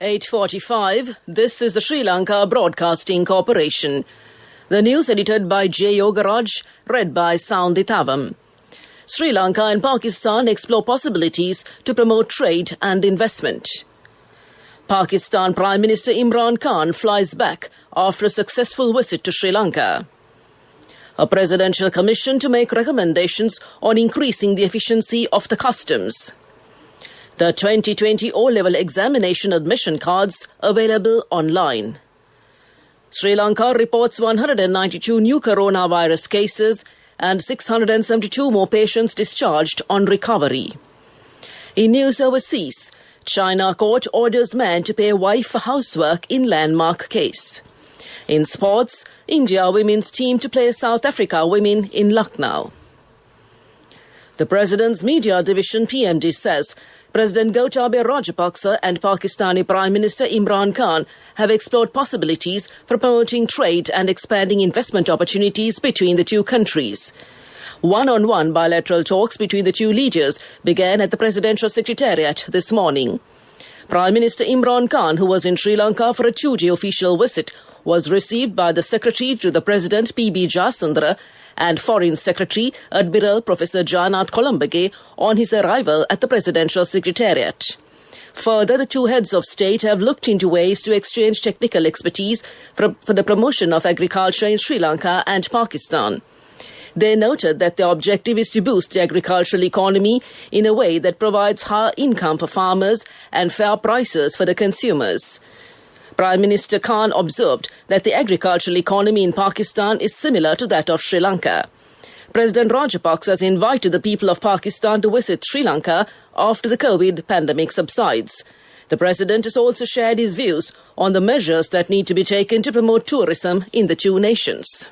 8:45. This is the Sri Lanka Broadcasting Corporation. The news edited by J. Yogaraj, read by Sounditavam. Sri Lanka and Pakistan explore possibilities to promote trade and investment. Pakistan Prime Minister Imran Khan flies back after a successful visit to Sri Lanka. A presidential commission to make recommendations on increasing the efficiency of the customs. The 2020 O-level examination admission cards available online. Sri Lanka reports 192 new coronavirus cases and 672 more patients discharged on recovery. In news overseas, China court orders man to pay wife for housework in landmark case. In sports, India women's team to play South Africa women in Lucknow. The President's Media Division PMD says President Gotabaya Rajapaksa and Pakistani Prime Minister Imran Khan have explored possibilities for promoting trade and expanding investment opportunities between the two countries. One-on-one bilateral talks between the two leaders began at the Presidential Secretariat this morning. Prime Minister Imran Khan, who was in Sri Lanka for a two-day official visit, was received by the Secretary to the President P.B. Jasundra and Foreign Secretary Admiral Professor Janath Columbage on his arrival at the Presidential Secretariat. Further, the two heads of state have looked into ways to exchange technical expertise for the promotion of agriculture in Sri Lanka and Pakistan. They noted that their objective is to boost the agricultural economy in a way that provides higher income for farmers and fair prices for the consumers. Prime Minister Khan observed that the agricultural economy in Pakistan is similar to that of Sri Lanka. President Rajapaksa has invited the people of Pakistan to visit Sri Lanka after the COVID pandemic subsides. The President has also shared his views on the measures that need to be taken to promote tourism in the two nations.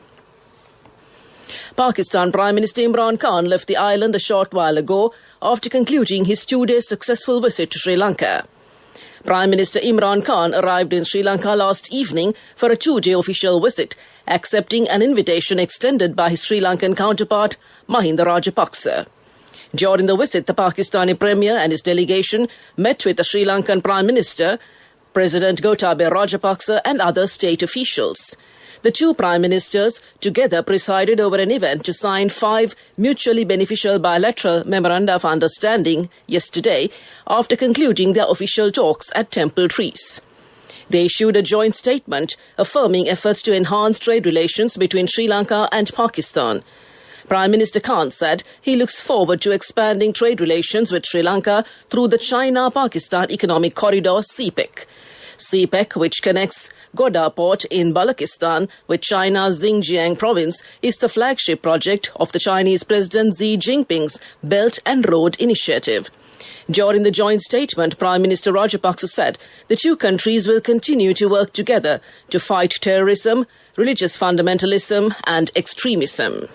Pakistan Prime Minister Imran Khan left the island a short while ago after concluding his two-day successful visit to Sri Lanka. Prime Minister Imran Khan arrived in Sri Lanka last evening for a two-day official visit, accepting an invitation extended by his Sri Lankan counterpart, Mahinda Rajapaksa. During the visit, the Pakistani Premier and his delegation met with the Sri Lankan Prime Minister, President Gotabaya Rajapaksa and other state officials. The two prime ministers together presided over an event to sign 5 mutually beneficial bilateral memoranda of understanding yesterday after concluding their official talks at Temple Trees. They issued a joint statement affirming efforts to enhance trade relations between Sri Lanka and Pakistan. Prime Minister Khan said he looks forward to expanding trade relations with Sri Lanka through the China-Pakistan Economic Corridor (CPEC). CPEC, which connects Godda port in Balochistan with China's Xinjiang province, is the flagship project of the Chinese President Xi Jinping's Belt and Road Initiative. During the joint statement, Prime Minister Rajapaksa said the two countries will continue to work together to fight terrorism, religious fundamentalism and extremism.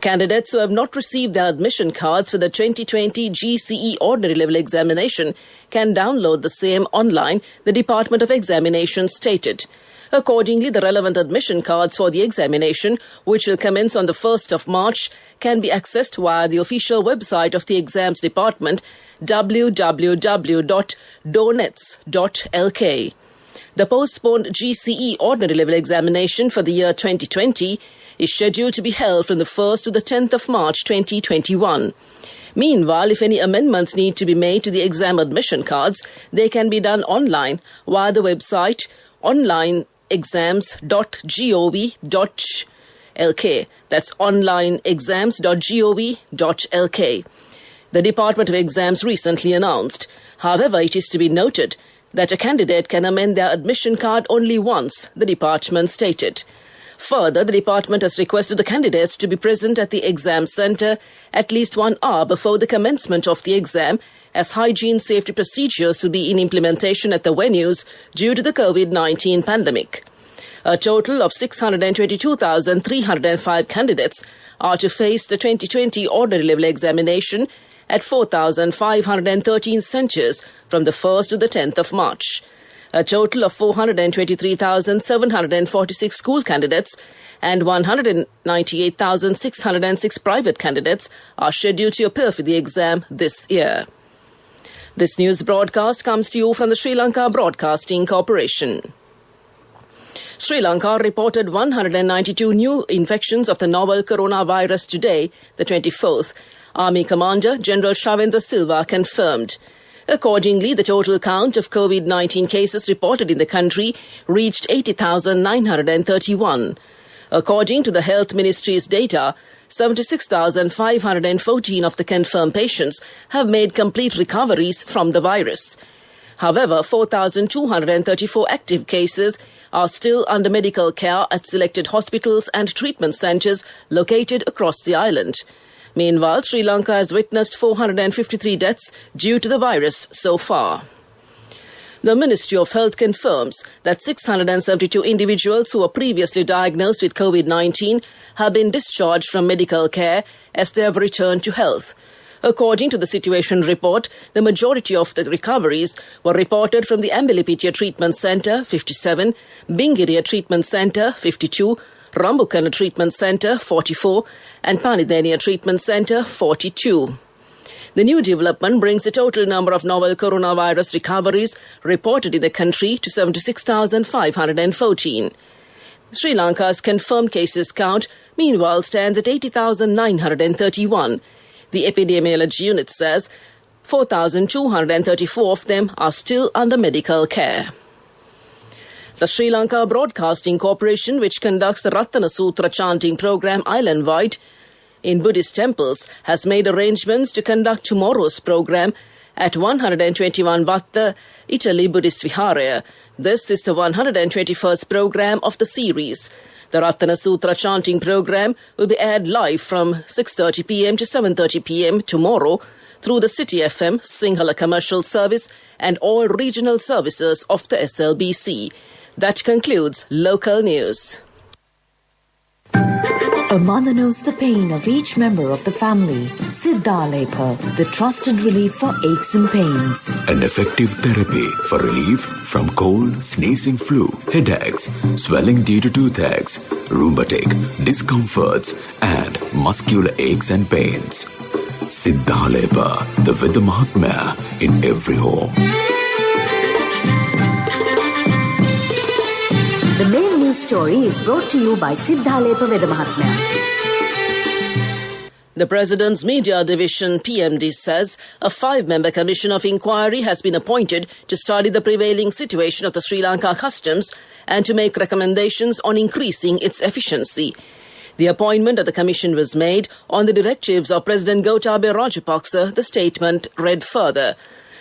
Candidates who have not received their admission cards for the 2020 GCE Ordinary Level Examination can download the same online, the Department of Examination stated. Accordingly, the relevant admission cards for the examination, which will commence on the 1st of March, can be accessed via the official website of the Exams Department, www.donets.lk. The postponed GCE Ordinary Level Examination for the year 2020 is scheduled to be held from the 1st to the 10th of March 2021. Meanwhile, if any amendments need to be made to the exam admission cards, they can be done online via the website onlineexams.gov.lk. That's onlineexams.gov.lk. The Department of Exams recently announced. However, it is to be noted that a candidate can amend their admission card only once, the department stated. Further, the department has requested the candidates to be present at the exam centre at least 1 hour before the commencement of the exam, as hygiene safety procedures will be in implementation at the venues due to the COVID-19 pandemic. A total of 622,305 candidates are to face the 2020 Ordinary Level Examination at 4,513 centres from the 1st to the 10th of March. A total of 423,746 school candidates and 198,606 private candidates are scheduled to appear for the exam this year. This news broadcast comes to you from the Sri Lanka Broadcasting Corporation. Sri Lanka reported 192 new infections of the novel coronavirus today, the 24th. Army Commander General Shavendra Silva confirmed. Accordingly, the total count of COVID-19 cases reported in the country reached 80,931. According to the Health Ministry's data, 76,514 of the confirmed patients have made complete recoveries from the virus. However, 4,234 active cases are still under medical care at selected hospitals and treatment centres located across the island. Meanwhile, Sri Lanka has witnessed 453 deaths due to the virus so far. The Ministry of Health confirms that 672 individuals who were previously diagnosed with COVID-19 have been discharged from medical care as they have returned to health. According to the situation report, the majority of the recoveries were reported from the Ambelipitia Treatment Centre, 57, Bingiria Treatment Centre, 52, Rambukana Treatment Centre, 44, and Panidhania Treatment Centre, 42. The new development brings the total number of novel coronavirus recoveries reported in the country to 76,514. Sri Lanka's confirmed cases count, meanwhile, stands at 80,931. The epidemiology unit says 4,234 of them are still under medical care. The Sri Lanka Broadcasting Corporation, which conducts the Ratana Sutra chanting program island-wide in Buddhist temples, has made arrangements to conduct tomorrow's program at 121 Vatta, Italy Buddhist Viharaya. This is the 121st program of the series. The Ratana Sutra chanting program will be aired live from 6:30 p.m. to 7:30 p.m. tomorrow through the City FM, Sinhala commercial service and all regional services of the SLBC. That concludes local news. A mother knows the pain of each member of the family. Siddhalepa, the trusted relief for aches and pains. An effective therapy for relief from cold, sneezing, flu, headaches, swelling due to toothaches, rheumatic, discomforts, and muscular aches and pains. Siddhalepa, the Veda Mahatmya in every home. The main news story is brought to you by Siddhalepa Veda Mahatmya. The President's Media Division, PMD, says a 5-member commission of inquiry has been appointed to study the prevailing situation of the Sri Lanka customs and to make recommendations on increasing its efficiency. The appointment of the commission was made on the directives of President Gotabaya Rajapaksa, the statement read further.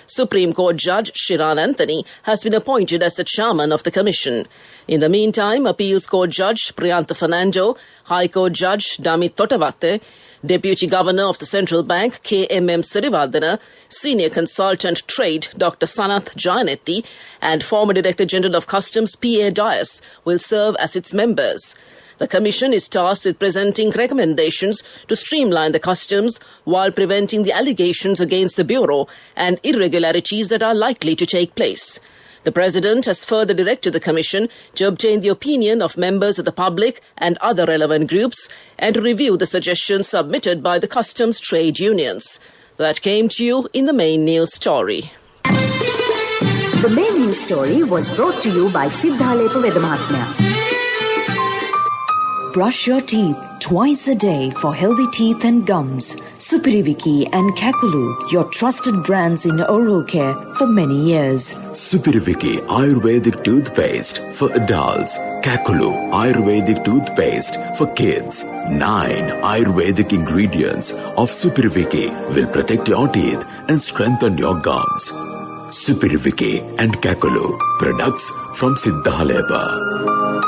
Supreme Court Judge Shiran Anthony has been appointed as the chairman of the commission. In the meantime, Appeals Court Judge Priyantha Fernando, High Court Judge Damit Totavatte, Deputy Governor of the Central Bank KMM Sirivardana, Senior Consultant Trade Dr. Sanath Jayanetti, and former Director General of Customs P.A. Dias will serve as its members. The Commission is tasked with presenting recommendations to streamline the customs while preventing the allegations against the Bureau and irregularities that are likely to take place. The President has further directed the Commission to obtain the opinion of members of the public and other relevant groups and to review the suggestions submitted by the customs trade unions. That came to you in the main news story. The main news story was brought to you by Siddhalepa Veda Mahatmya. Brush your teeth twice a day for healthy teeth and gums. Supiriviki and Kakulu, your trusted brands in oral care for many years. Supiriviki Ayurvedic toothpaste for adults. Kakulu Ayurvedic toothpaste for kids. 9 Ayurvedic ingredients of Supiriviki will protect your teeth and strengthen your gums. Supiriviki and Kakulu, products from Siddhalepa.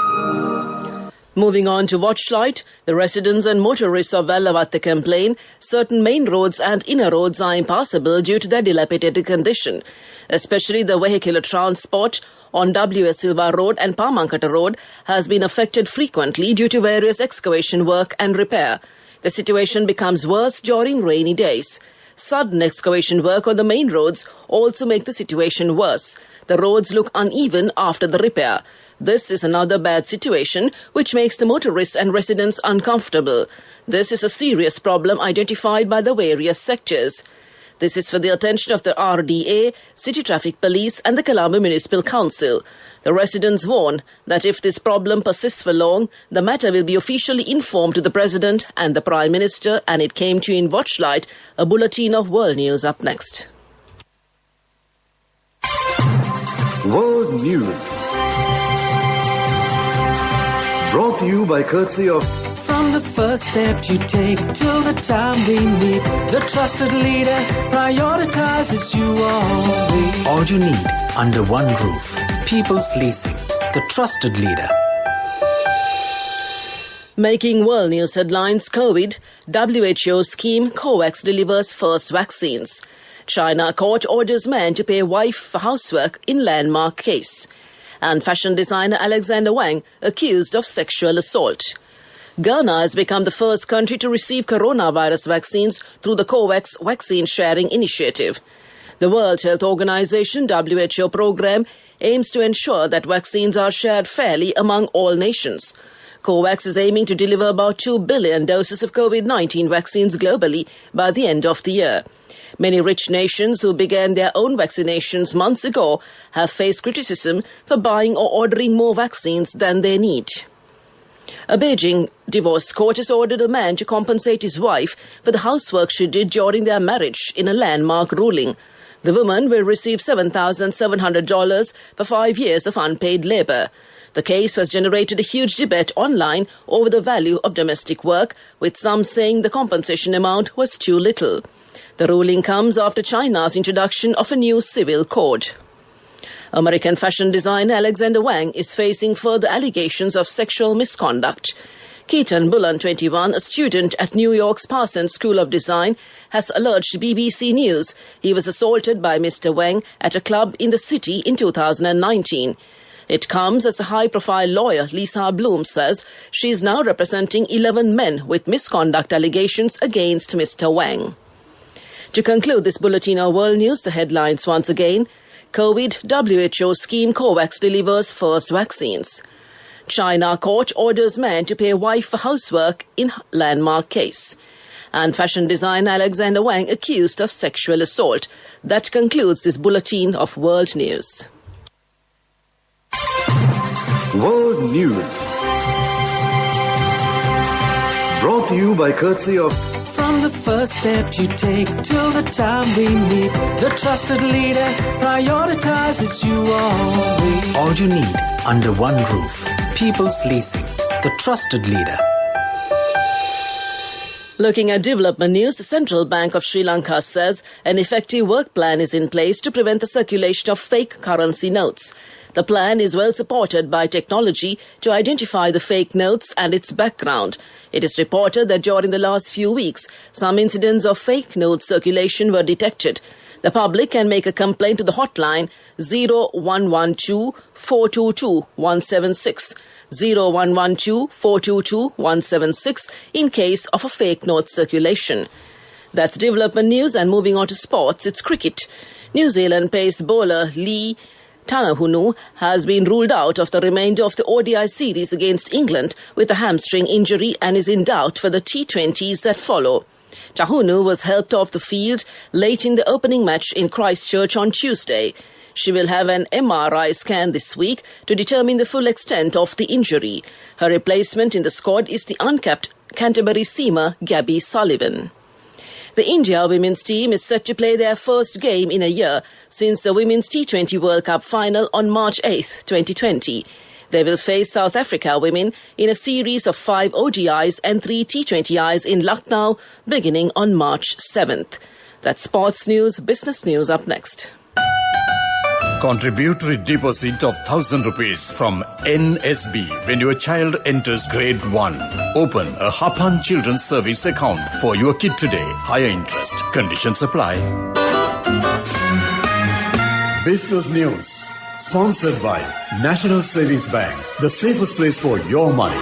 Moving on to Watchlight, the residents and motorists of Vellavatte complain certain main roads and inner roads are impassable due to their dilapidated condition. Especially the vehicular transport on W.S. Silva Road and Pamankata Road has been affected frequently due to various excavation work and repair. The situation becomes worse during rainy days. Sudden excavation work on the main roads also make the situation worse. The roads look uneven after the repair. This is another bad situation which makes the motorists and residents uncomfortable. This is a serious problem identified by the various sectors. This is for the attention of the RDA, City Traffic Police and the Colombo Municipal Council. The residents warn that if this problem persists for long, the matter will be officially informed to the President and the Prime Minister, and it came to you in Watchlight, a bulletin of world news up next. World News, brought to you by courtesy of... From the first step you take till the time we meet, the trusted leader prioritizes you always. All you need under one roof. People's Leasing, the trusted leader. Making world news headlines, COVID, WHO scheme COVAX delivers first vaccines. China court orders man to pay wife for housework in landmark case. And fashion designer Alexander Wang accused of sexual assault. Ghana has become the first country to receive coronavirus vaccines through the COVAX vaccine sharing initiative. The World Health Organization WHO program aims to ensure that vaccines are shared fairly among all nations. COVAX is aiming to deliver about 2 billion doses of COVID-19 vaccines globally by the end of the year. Many rich nations who began their own vaccinations months ago have faced criticism for buying or ordering more vaccines than they need. A Beijing divorce court has ordered a man to compensate his wife for the housework she did during their marriage in a landmark ruling. The woman will receive $7,700 for 5 years of unpaid labor. The case has generated a huge debate online over the value of domestic work, with some saying the compensation amount was too little. The ruling comes after China's introduction of a new civil code. American fashion designer Alexander Wang is facing further allegations of sexual misconduct. Keaton Bullen, 21, a student at New York's Parsons School of Design, has alleged BBC News he was assaulted by Mr. Wang at a club in the city in 2019. It comes as a high-profile lawyer, Lisa Bloom, says she is now representing 11 men with misconduct allegations against Mr. Wang. To conclude this bulletin of world news, the headlines once again. COVID, WHO scheme COVAX delivers first vaccines. China court orders man to pay wife for housework in landmark case. And fashion designer Alexander Wang accused of sexual assault. That concludes this bulletin of world news. World News, brought to you by courtesy of... From the first step you take till the time we meet, the trusted leader prioritizes you always. All you need under one roof. People's Leasing, the trusted leader. Looking at development news, the Central Bank of Sri Lanka says an effective work plan is in place to prevent the circulation of fake currency notes. The plan is well supported by technology to identify the fake notes and its background. It is reported that during the last few weeks, some incidents of fake note circulation were detected. The public can make a complaint to the hotline 0112 422 176. 0112 422 176 in case of a fake note circulation. That's development news, and moving on to sports, it's cricket. New Zealand pace bowler Lee Tanahunu has been ruled out of the remainder of the ODI series against England with a hamstring injury and is in doubt for the T20s that follow. Tahunu was helped off the field late in the opening match in Christchurch on Tuesday. She will have an MRI scan this week to determine the full extent of the injury. Her replacement in the squad is the uncapped Canterbury seamer Gabby Sullivan. The India women's team is set to play their first game in a year since the Women's T20 World Cup final on March 8, 2020. They will face South Africa women in a series of 5 ODIs and 3 T20Is in Lucknow beginning on March 7th. That's sports news, business news up next. Contributory deposit of 1,000 rupees from NSB when your child enters grade 1. Open a Hapan Children's Service account for your kid today. Higher interest. Conditions apply. Business News, sponsored by National Savings Bank, the safest place for your money.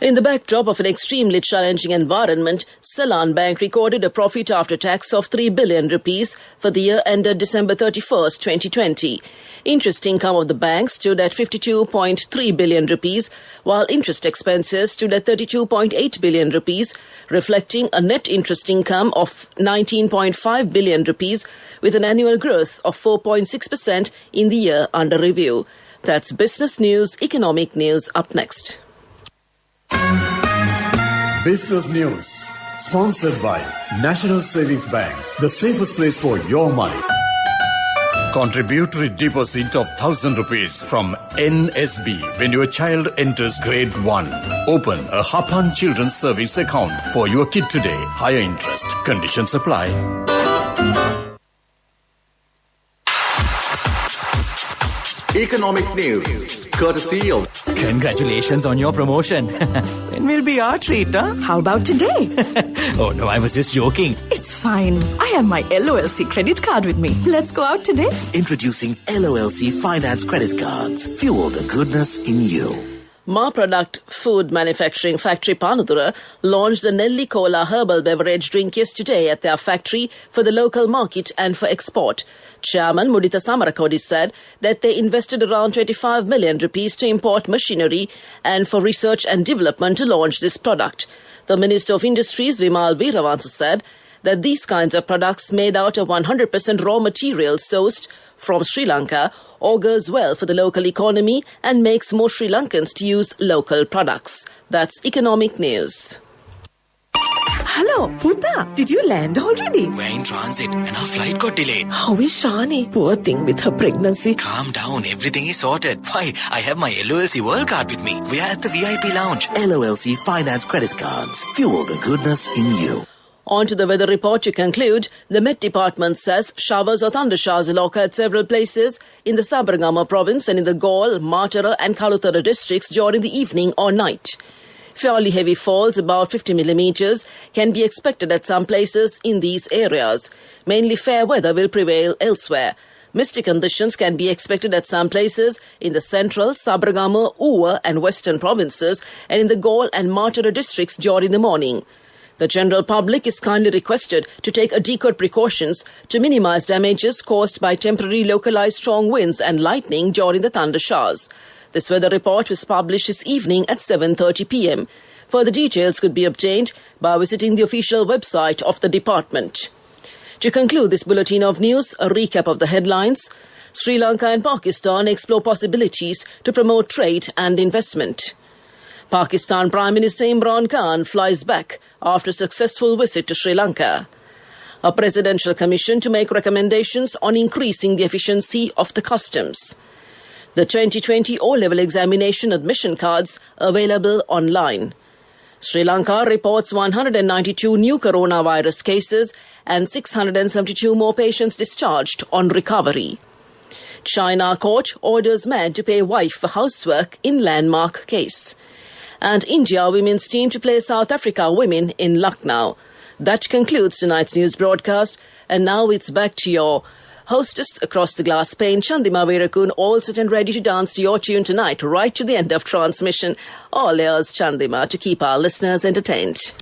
In the backdrop of an extremely challenging environment, Ceylon Bank recorded a profit after tax of 3 billion rupees for the year ended December 31st, 2020. Interest income of the bank stood at 52.3 billion rupees, while interest expenses stood at 32.8 billion rupees, reflecting a net interest income of 19.5 billion rupees with an annual growth of 4.6% in the year under review. That's business news, economic news up next. Business News, sponsored by National Savings Bank, the safest place for your money. Contributory deposit of 1,000 rupees from NSB when your child enters grade 1. Open a Hapan Children's Service account for your kid today. Higher interest. Conditions apply. Economic News, courtesy of... Congratulations on your promotion. When will be our treat, huh? How about today? Oh no, I was just joking. It's fine. I have my LOLC credit card with me. Let's go out today. Introducing LOLC Finance Credit Cards. Fuel the goodness in you. Ma Product Food Manufacturing Factory Panadura launched the Nelli Cola herbal beverage drink yesterday at their factory for the local market and for export. Chairman Mudita Samarakodi said that they invested around 25 million rupees to import machinery and for research and development to launch this product. The Minister of Industries Vimal Veeravansa said that these kinds of products made out of 100% raw material sourced from Sri Lanka augurs well for the local economy and makes more Sri Lankans to use local products. That's economic news. Hello, Puta. Did you land already? We're in transit and our flight got delayed. How is Shani? Poor thing with her pregnancy. Calm down, everything is sorted. Why, I have my LOLC World Card with me. We are at the VIP lounge. LOLC Finance Credit Cards. Fuel the goodness in you. On to the weather report to conclude. The Met Department says showers or thundershowers will occur at several places in the Sabaragama province and in the Gaul, Matara and Kalutara districts during the evening or night. Fairly heavy falls, about 50 millimeters, can be expected at some places in these areas. Mainly fair weather will prevail elsewhere. Misty conditions can be expected at some places in the central, Sabaragama, Uva and western provinces and in the Gaul and Matara districts during the morning. The general public is kindly requested to take adequate precautions to minimize damages caused by temporary localized strong winds and lightning during the thunder showers. This weather report was published this evening at 7:30 p.m. Further details could be obtained by visiting the official website of the department. To conclude this bulletin of news, a recap of the headlines. Sri Lanka and Pakistan explore possibilities to promote trade and investment. Pakistan Prime Minister Imran Khan flies back after a successful visit to Sri Lanka. A presidential commission to make recommendations on increasing the efficiency of the customs. The 2020 O-level examination admission cards available online. Sri Lanka reports 192 new coronavirus cases and 672 more patients discharged on recovery. China court orders man to pay wife for housework in landmark case. And India women's team to play South Africa women in Lucknow. That concludes tonight's news broadcast. And now it's back to your hostess across the glass pane, Chandima Veerakun, all set and ready to dance to your tune tonight, right to the end of transmission. All yours, Chandima, to keep our listeners entertained.